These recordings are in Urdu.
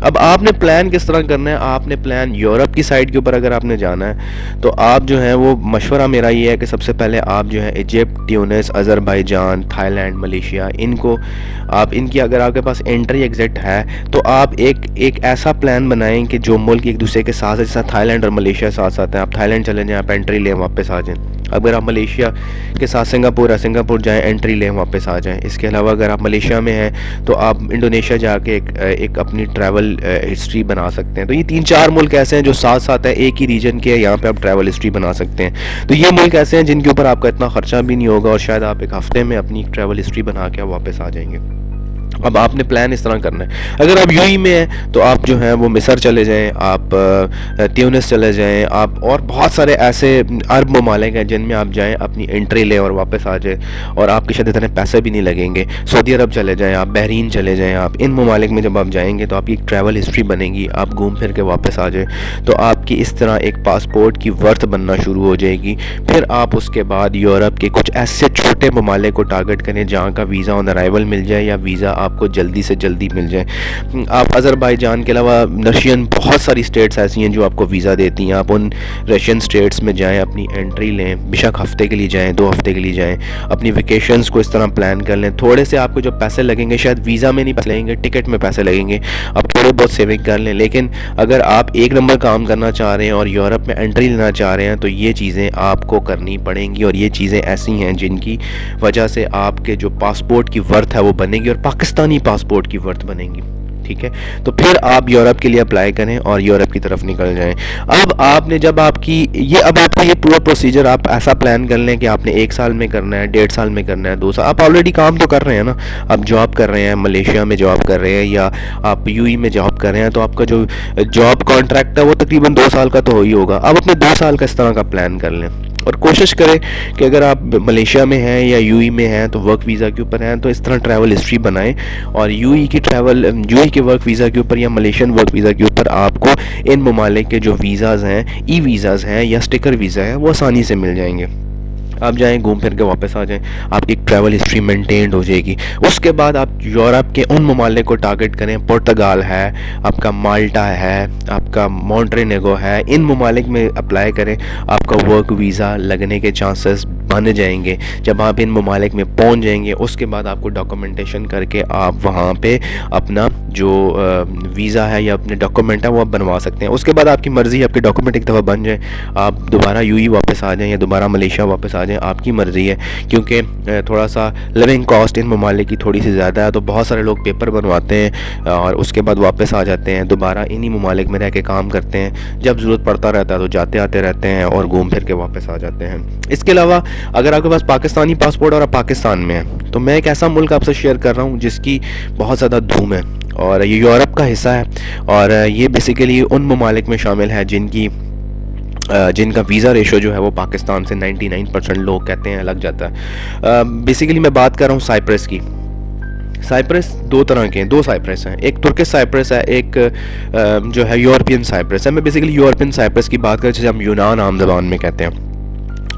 اب آپ نے پلان کس طرح کرنا ہے؟ آپ نے پلان یورپ کی سائڈ کے اوپر اگر آپ نے جانا ہے تو آپ جو ہے وہ مشورہ میرا یہ ہے کہ سب سے پہلے آپ جو ہے Egypt, Tunis, Azerbaijan, Thailand, Malaysia, ان کو آپ ان کی اگر آپ کے پاس انٹری ایگزٹ ہے تو آپ ایک ایسا پلان بنائیں کہ جو ملک ایک دوسرے کے ساتھ جیسا تھائی لینڈ اور ملیشیا ساتھ ساتھ ہیں، آپ تھائی لینڈ چلے جائیں، آپ انٹری لیں واپس آ جائیں۔ اگر آپ ملیشیا کے ساتھ سنگاپور جائیں، انٹری لیں واپس آ جائیں۔ اس کے علاوہ اگر آپ ملیشیا میں ہیں تو آپ انڈونیشیا جا کے ایک اپنی ٹریول ہسٹری بنا سکتے ہیں۔ تو یہ 3-4 ملک ایسے ہیں جو ساتھ ساتھ ہیں، ایک ہی ریجن کے ہیں، یہاں پہ آپ ٹریول ہسٹری بنا سکتے ہیں۔ تو یہ ملک ایسے ہیں جن کے اوپر آپ کا اتنا خرچہ بھی نہیں ہوگا اور شاید آپ ایک ہفتے میں اپنی ٹریول ہسٹری بنا کے واپس آ جائیں گے۔ اب آپ نے پلان اس طرح کرنا ہے۔ اگر آپ یو ای میں ہیں تو آپ جو ہیں وہ مصر چلے جائیں، آپ تیونس چلے جائیں، آپ اور بہت سارے ایسے عرب ممالک ہیں جن میں آپ جائیں، اپنی انٹری لیں اور واپس آ جائیں، اور آپ کے شاید اتنے پیسے بھی نہیں لگیں گے۔ سعودی عرب چلے جائیں، آپ بحرین چلے جائیں، آپ ان ممالک میں جب آپ جائیں گے تو آپ کی ایک ٹریول ہسٹری بنے گی، آپ گھوم پھر کے واپس آ جائیں تو آپ کی اس طرح ایک پاسپورٹ کی ورتھ بننا شروع ہو جائے گی۔ پھر آپ اس کے بعد یورپ کے کچھ ایسے چھوٹے ممالک کو ٹارگٹ کریں جہاں کا ویزا آن ارائیول مل جائے یا ویزا آپ کو جلدی سے جلدی مل جائے۔ آپ آذربائیجان کے علاوہ رشین بہت ساری سٹیٹس ایسی ہیں جو آپ کو ویزا دیتی ہیں، آپ ان رشین سٹیٹس میں جائیں، اپنی انٹری لیں، بیشک ہفتے کے لیے جائیں، 2 ہفتے کے لیے جائیں، اپنی ویکیشنز کو اس طرح پلان کر لیں۔ تھوڑے سے آپ کو جو پیسے لگیں گے شاید ویزا میں نہیں پیسے لگیں گے، ٹکٹ میں پیسے لگیں گے، آپ تھوڑے بہت سیونگ کر لیں۔ لیکن اگر آپ ایک نمبر کام کرنا چاہ رہے ہیں اور یورپ میں انٹری لینا چاہ رہے ہیں تو یہ چیزیں آپ کو کرنی پڑیں گی، اور یہ چیزیں ایسی ہیں جن کی وجہ سے آپ کے جو پاسپورٹ کی ورتھ ہے وہ بنے گی اور پاکستانی پاسپورٹ کی ورتھ بنے گی، ٹھیک ہے؟ تو پھر آپ یورپ کے لیے اپلائی کریں اور یورپ کی طرف نکل جائیں۔ اب آپ نے جب آپ کا یہ پورا پروسیجر آپ ایسا پلان کر لیں کہ آپ نے 1 سال میں کرنا ہے، 1.5 سال میں کرنا ہے، 2 سال، آپ آلریڈی کام تو کر رہے ہیں نا، آپ جاب کر رہے ہیں، ملیشیا میں جاب کر رہے ہیں یا آپ یو ای میں جاب کر رہے ہیں، تو آپ کا جو جاب کانٹریکٹ ہے وہ تقریباً 2 سال کا تو ہو ہی ہوگا۔ اب اپنے 2 سال کا اس طرح کا پلان کر لیں اور کوشش کریں کہ اگر آپ ملیشیا میں ہیں یا یو ای میں ہیں تو ورک ویزا کے اوپر ہیں تو اس طرح ٹریول ہسٹری بنائیں، اور یو ای کے ورک ویزا کے اوپر یا ملیشین ورک ویزا کے اوپر آپ کو ان ممالک کے جو ویزاز ہیں، ای ویزاز ہیں یا سٹیکر ویزا ہے، وہ آسانی سے مل جائیں گے۔ آپ جائیں، گھوم پھر کے واپس آ جائیں، آپ کی ٹریول ہسٹری مینٹینڈ ہو جائے گی۔ اس کے بعد آپ یورپ کے ان ممالک کو ٹارگٹ کریں، پرتگال ہے، آپ کا مالٹا ہے، آپ کا مونٹرینیگو ہے، ان ممالک میں اپلائی کریں، آپ کا ورک ویزا لگنے کے چانسز بن جائیں گے۔ جب آپ ان ممالک میں پہنچ جائیں گے اس کے بعد آپ کو ڈاکومنٹیشن کر کے آپ وہاں پہ اپنا جو ویزا ہے یا اپنے ڈاکومنٹ ہے وہ آپ بنوا سکتے ہیں۔ اس کے بعد آپ کی مرضی ہے، آپ کے ڈاکومنٹ ایک دفعہ بن جائیں، آپ دوبارہ یو ای واپس آ جائیں یا دوبارہ ملیشیا واپس آ جائیں، آپ کی مرضی ہے، کیونکہ تھوڑا سا لیونگ کاسٹ ان ممالک کی تھوڑی سی زیادہ ہے، تو بہت سارے لوگ پیپر بنواتے ہیں اور اس کے بعد واپس آ جاتے ہیں، دوبارہ انہی ممالک میں رہ کے کام کرتے ہیں، جب ضرورت پڑتا رہتا ہے تو جاتے آتے رہتے ہیں اور گھوم پھر کے واپس آ جاتے ہیں۔ اس کے علاوہ اگر آپ کے پاس پاکستانی پاسپورٹ اور آپ پاکستان میں ہیں تو میں ایک ایسا ملک آپ سے شیئر کر رہا ہوں جس کی بہت زیادہ دھوم ہے اور یہ یورپ کا حصہ ہے، اور یہ بیسیکلی ان ممالک میں شامل ہے جن کا ویزا ریشو جو ہے وہ پاکستان سے 99% لوگ کہتے ہیں لگ جاتا ہے۔ بیسیکلی میں بات کر رہا ہوں سائپرس کی۔ سائپرس 2 طرح کے ہیں، 2 سائپرس ہیں، ایک ترکش سائپرس ہے، ایک جو ہے یورپین سائپرس ہے۔ میں بیسیکلی یورپین سائپرس کی بات کریں جسے ہم یونان عام زبان میں کہتے ہیں۔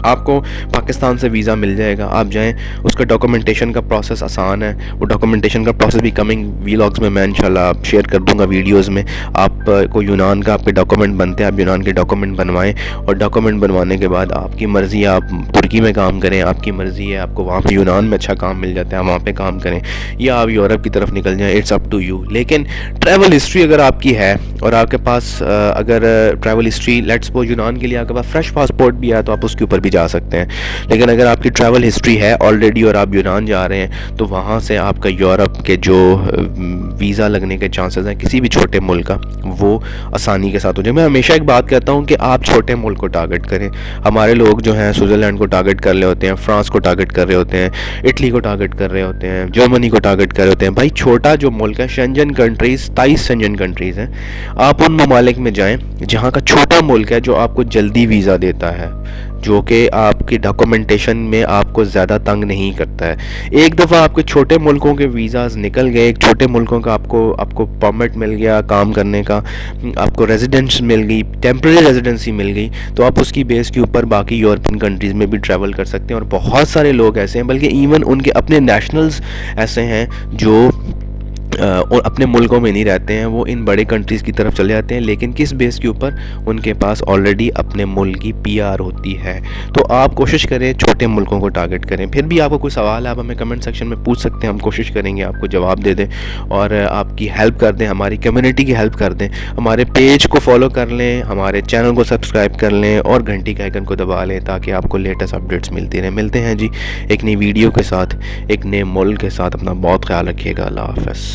آپ کو پاکستان سے ویزا مل جائے گا، آپ جائیں، اس کا ڈاکومنٹیشن کا پروسیس آسان ہے، وہ ڈاکومنٹیشن کا پروسیس بھی کمنگ ویلاگز میں انشاءاللہ شیئر کر دوں گا ویڈیوز میں۔ آپ کو یونان کا آپ کے ڈاکومنٹ بنتے ہیں، آپ یونان کے ڈاکومنٹ بنوائیں، اور ڈاکومنٹ بنوانے کے بعد آپ کی مرضی ہے، آپ ترکی میں کام کریں، آپ کی مرضی ہے، آپ کو وہاں پہ یونان میں اچھا کام مل جاتا ہے وہاں پہ کام کریں، یا آپ یورپ کی طرف نکل جائیں، اٹس اپ ٹو یو۔ لیکن ٹریول ہسٹری اگر آپ کی ہے اور آپ کے پاس اگر ٹریول ہسٹری لیٹس سپوز یونان کے لیے آپ کے پاس فریش پاسپورٹ بھی ہے تو آپ اس کے اوپر بھی جا سکتے ہیں، لیکن اگر آپ کی ٹریول ہسٹری ہے آلریڈی اور آپ یونان جا رہے ہیں تو وہاں سے آپ کا یورپ کے جو ویزا لگنے کے چانسز ہیں کسی بھی چھوٹے ملک کا وہ آسانی کے ساتھ ہو جائے۔ میں ہمیشہ ایک بات کہتا ہوں کہ آپ چھوٹے ملک کو ٹارگٹ کریں۔ ہمارے لوگ جو ہیں سوئٹزرلینڈ کو ٹارگٹ کر رہے ہوتے ہیں، فرانس کو ٹارگٹ کر رہے ہوتے ہیں، اٹلی کو ٹارگٹ کر رہے ہوتے ہیں، جرمنی کو ٹارگٹ کر رہے ہوتے ہیں۔ بھائی چھوٹا جو ملک ہے، شنجن کنٹریز 23 شنجن کنٹریز ہیں، آپ ان ممالک میں جائیں جہاں کا چھوٹا ملک ہے جو آپ کو جلدی ویزا دیتا ہے، جو کہ آپ کی ڈاکومنٹیشن میں آپ کو زیادہ تنگ نہیں کرتا ہے۔ ایک دفعہ آپ کے چھوٹے ملکوں کے ویزاز نکل گئے، ایک چھوٹے ملکوں کا آپ کو پرمٹ مل گیا کام کرنے کا، آپ کو ریزیڈنس مل گئی، ٹیمپریری ریزیڈنسی مل گئی، تو آپ اس کی بیس کے اوپر باقی یورپین کنٹریز میں بھی ٹریول کر سکتے ہیں۔ اور بہت سارے لوگ ایسے ہیں، بلکہ ایون ان کے اپنے نیشنلز ایسے ہیں جو اور اپنے ملکوں میں نہیں رہتے ہیں، وہ ان بڑے کنٹریز کی طرف چلے جاتے ہیں، لیکن کس بیس کے اوپر؟ ان کے پاس آلریڈی اپنے ملک کی پی آر ہوتی ہے۔ تو آپ کوشش کریں چھوٹے ملکوں کو ٹارگٹ کریں۔ پھر بھی آپ کو کوئی سوال ہے آپ ہمیں کمنٹ سیکشن میں پوچھ سکتے ہیں، ہم کوشش کریں گے آپ کو جواب دے دیں اور آپ کی ہیلپ کر دیں، ہماری کمیونٹی کی ہیلپ کر دیں۔ ہمارے پیج کو فالو کر لیں، ہمارے چینل کو سبسکرائب کر لیں اور گھنٹی کے آئیکن کو دبا لیں تاکہ آپ کو لیٹسٹ اپڈیٹس ملتی رہیں۔ ملتے ہیں جی ایک نئی ویڈیو کے ساتھ، ایک نئے ملک کے ساتھ۔ اپنا بہت خیال رکھیے گا۔ اللہ حافظ۔